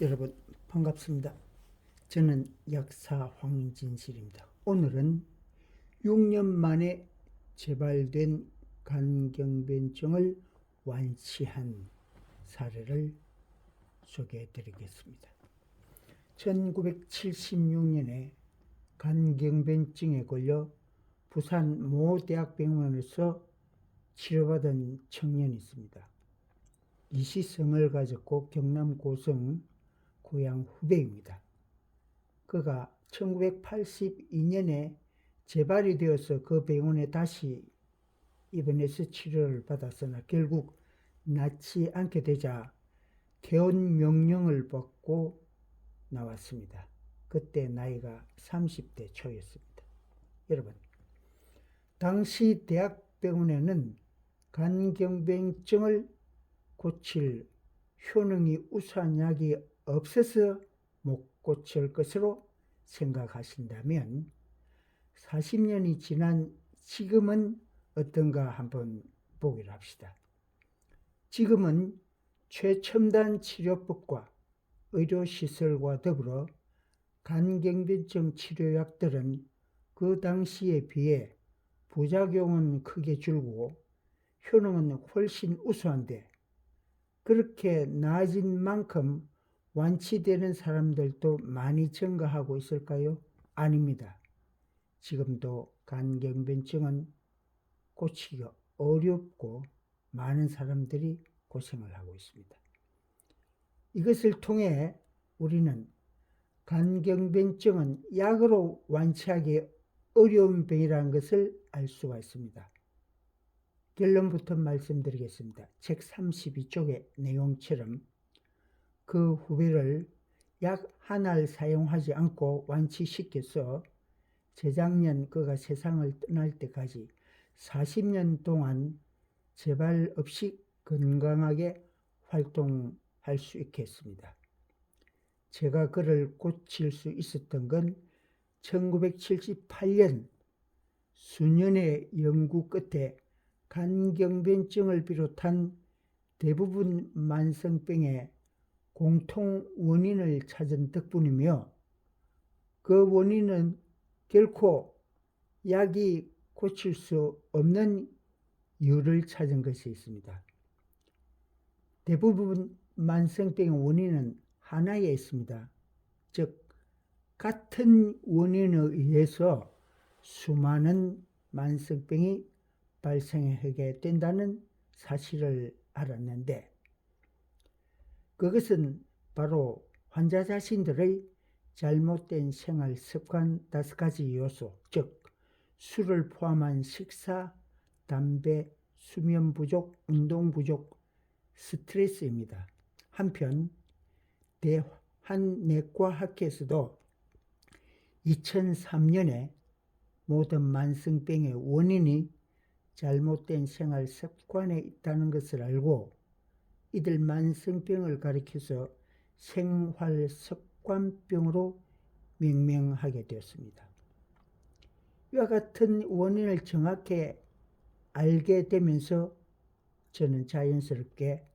여러분 반갑습니다. 저는 약사 황진실입니다. 오늘은 6년 만에 재발된 간경변증을 완치한 사례를 소개해 드리겠습니다. 1976년에 간경변증에 걸려 부산 모 대학병원에서 치료받은 청년이 있습니다. 이시성을 가졌고 경남 고성 고향 후배입니다. 그가 1982년에 재발이 되어서 그 병원에 다시 입원해서 치료를 받았으나 결국 낫지 않게 되자 퇴원 명령을 받고 나왔습니다. 그때 나이가 30대 초였습니다. 여러분, 당시 대학병원에는 간경변증을 고칠 효능이 우수한 약이 없어서 못 고칠 것으로 생각하신다면 40년이 지난 지금은 어떤가 한번 보기로 합시다. 지금은 최첨단 치료법과 의료시설과 더불어 간경변증 치료약들은 그 당시에 비해 부작용은 크게 줄고 효능은 훨씬 우수한데 그렇게 나아진 만큼 완치되는 사람들도 많이 증가하고 있을까요? 아닙니다. 지금도 간경변증은 고치기가 어렵고 많은 사람들이 고생을 하고 있습니다. 이것을 통해 우리는 간경변증은 약으로 완치하기 어려운 병이라는 것을 알 수가 있습니다. 결론부터 말씀드리겠습니다. 책 32쪽의 내용처럼 그 후배를 약 하나를 사용하지 않고 완치시켜서 재작년 그가 세상을 떠날 때까지 40년 동안 재발 없이 건강하게 활동할 수 있게 했습니다. 제가 그를 고칠 수 있었던 건 1978년 수년의 연구 끝에 간경변증을 비롯한 대부분 만성병의 공통 원인을 찾은 덕분이며 그 원인은 결코 약이 고칠 수 없는 이유를 찾은 것이 있습니다. 대부분 만성병의 원인은 하나에 있습니다. 즉 같은 원인에 의해서 수많은 만성병이 발생하게 된다는 사실을 알았는데 그것은 바로 환자 자신들의 잘못된 생활 습관 5가지 요소, 즉 술을 포함한 식사, 담배, 수면 부족, 운동 부족, 스트레스입니다. 한편 대한내과학회에서도 2003년에 모든 만성병의 원인이 잘못된 생활 습관에 있다는 것을 알고 이들 만성병을 가리켜서 생활습관병으로 명명하게 되었습니다. 이와 같은 원인을 정확히 알게 되면서 저는 자연스럽게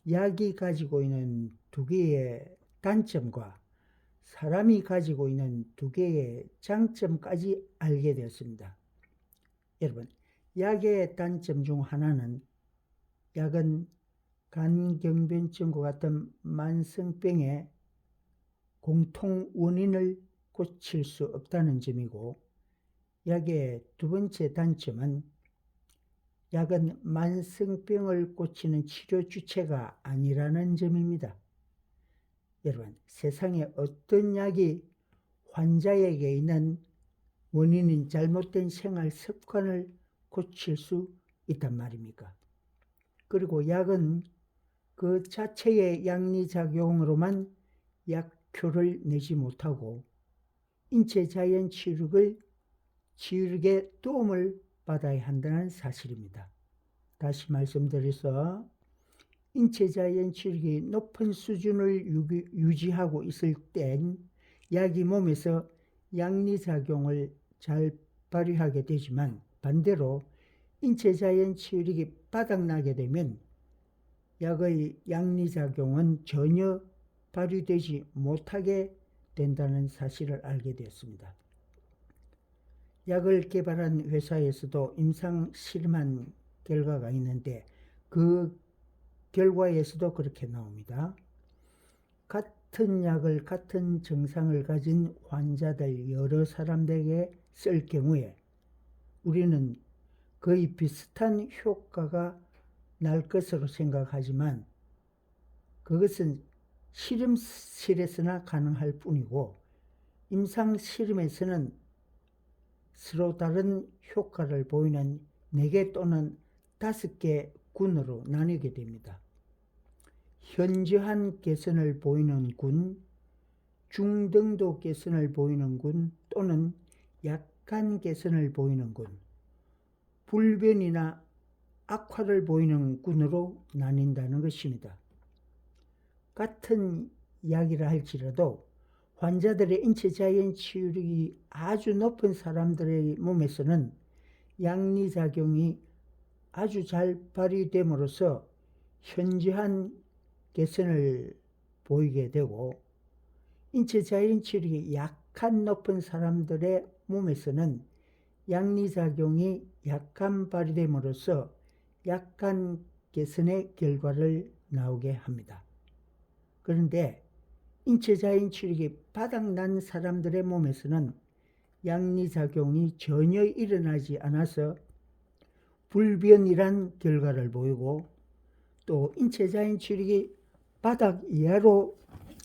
약이 가지고 있는 2개의 단점과 사람이 가지고 있는 2개의 장점까지 알게 되었습니다. 여러분, 약의 단점 중 하나는 약은 간경변증과 같은 만성병의 공통 원인을 고칠 수 없다는 점이고 약의 2번째 단점은 약은 만성병을 고치는 치료 주체가 아니라는 점입니다. 여러분, 세상에 어떤 약이 환자에게 있는 원인인 잘못된 생활 습관을 고칠 수 있단 말입니까? 그리고 약은 그 자체의 양리작용으로만 약효를 내지 못하고 인체 자연 치유력에 도움을 받아야 한다는 사실입니다. 다시 말씀드려서 인체 자연 치유력이 높은 수준을 유지하고 있을 땐 약이 몸에서 양리작용을 잘 발휘하게 되지만 반대로 인체 자연 치유력이 바닥나게 되면 약의 양리작용은 전혀 발휘되지 못하게 된다는 사실을 알게 되었습니다. 약을 개발한 회사에서도 임상 실험한 결과가 있는데 그 결과에서도 그렇게 나옵니다. 같은 약을 같은 증상을 가진 환자들 여러 사람들에게 쓸 경우에 우리는 거의 비슷한 효과가 날 것으로 생각하지만 그것은 실험실에서나 가능할 뿐이고 임상 실험에서는 서로 다른 효과를 보이는 4개 또는 5개 군으로 나뉘게 됩니다. 현저한 개선을 보이는 군, 중등도 개선을 보이는 군 또는 약간 개선을 보이는 군, 불변이나 악화를 보이는 군으로 나뉜다는 것입니다. 같은 약이라 할지라도 환자들의 인체 자연 치유력이 아주 높은 사람들의 몸에서는 양리작용이 아주 잘 발휘됨으로써 현저한 개선을 보이게 되고 인체 자연 치유력이 약한 높은 사람들의 몸에서는 양리작용이 약간 발휘됨으로써 약간 개선의 결과를 나오게 합니다. 그런데 인체 자연 치유력이 바닥난 사람들의 몸에서는 양리작용이 전혀 일어나지 않아서 불변이란 결과를 보이고 또 인체 자연 치유력이 바닥 이하로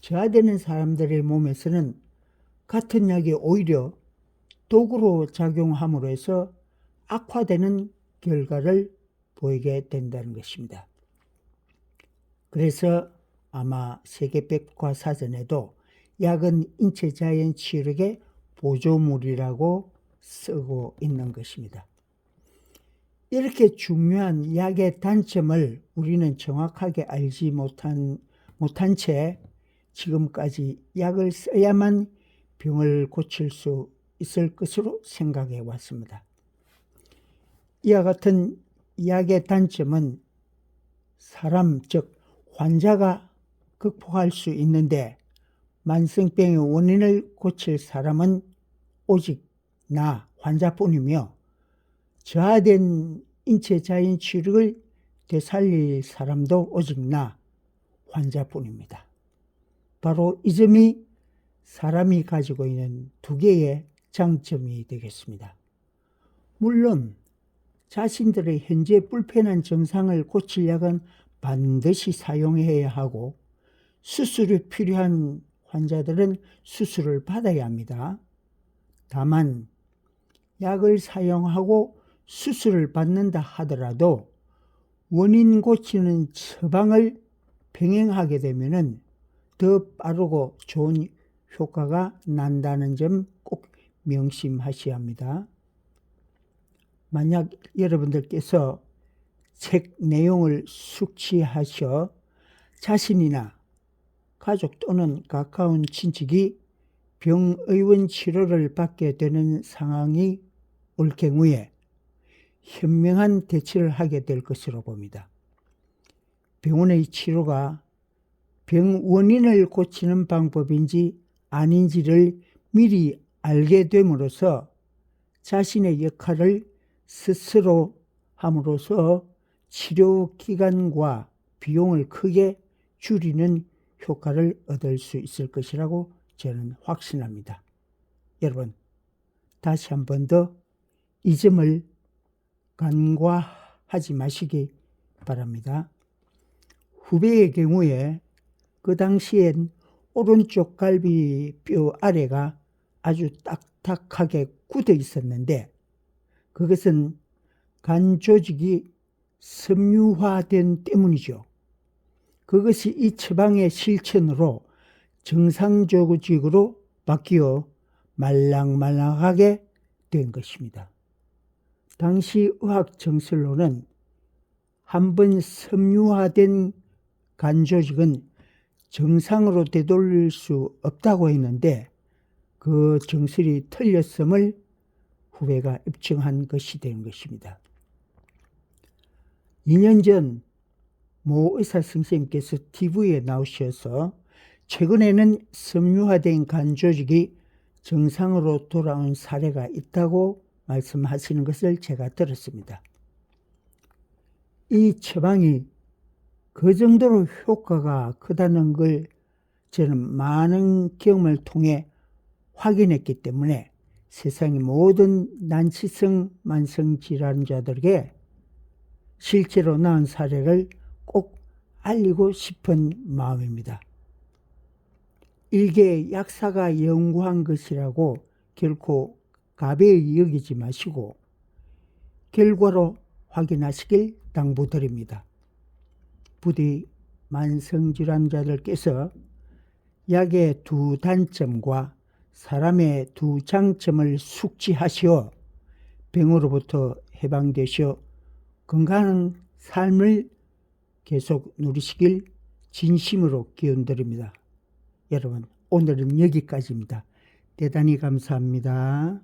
저하되는 사람들의 몸에서는 같은 약이 오히려 독으로 작용함으로 해서 악화되는 결과를 보이게 된다는 것입니다. 그래서 아마 세계백과사전에도 약은 인체 자연 치유력의 보조물이라고 쓰고 있는 것입니다. 이렇게 중요한 약의 단점을 우리는 정확하게 알지 못한 채 지금까지 약을 써야만 병을 고칠 수 있을 것으로 생각해 왔습니다. 이와 같은 약의 단점은 사람, 즉 환자가 극복할 수 있는데 만성병의 원인을 고칠 사람은 오직 나 환자뿐이며 저하된 인체 자연 치유력을 되살릴 사람도 오직 나 환자뿐입니다. 바로 이 점이 사람이 가지고 있는 2개의 장점이 되겠습니다. 물론 자신들의 현재 불편한 증상을 고칠 약은 반드시 사용해야 하고 수술이 필요한 환자들은 수술을 받아야 합니다. 다만 약을 사용하고 수술을 받는다 하더라도 원인 고치는 처방을 병행하게 되면 더 빠르고 좋은 효과가 난다는 점 꼭 명심하셔야 합니다. 만약 여러분들께서 책 내용을 숙지하셔 자신이나 가족 또는 가까운 친척이 병의원 치료를 받게 되는 상황이 올 경우에 현명한 대처를 하게 될 것으로 봅니다. 병원의 치료가 병 원인을 고치는 방법인지 아닌지를 미리 알게 됨으로써 자신의 역할을 스스로 함으로써 치료 기간과 비용을 크게 줄이는 효과를 얻을 수 있을 것이라고 저는 확신합니다. 여러분, 다시 한 번 더 이 점을 간과하지 마시기 바랍니다. 후배의 경우에 그 당시엔 오른쪽 갈비뼈 아래가 아주 딱딱하게 굳어 있었는데 그것은 간 조직이 섬유화된 때문이죠. 그것이 이 처방의 실천으로 정상 조직으로 바뀌어 말랑말랑하게 된 것입니다. 당시 의학 정설로는 한번 섬유화된 간 조직은 정상으로 되돌릴 수 없다고 했는데 그 정설이 틀렸음을 후배가 입증한 것이 된 것입니다. 2년 전 모 의사 선생님께서 TV에 나오셔서 최근에는 섬유화된 간 조직이 정상으로 돌아온 사례가 있다고 말씀하시는 것을 제가 들었습니다. 이 처방이 그 정도로 효과가 크다는 걸 저는 많은 경험을 통해 확인했기 때문에 세상의 모든 난치성 만성질환자들에게 실제로 나은 사례를 꼭 알리고 싶은 마음입니다. 일개 약사가 연구한 것이라고 결코 가벼이 여기지 마시고 결과로 확인하시길 당부드립니다. 부디 만성질환자들께서 약의 두 단점과 사람의 두 장점을 숙지하시어 병으로부터 해방되시어 건강한 삶을 계속 누리시길 진심으로 기원드립니다. 여러분, 오늘은 여기까지입니다. 대단히 감사합니다.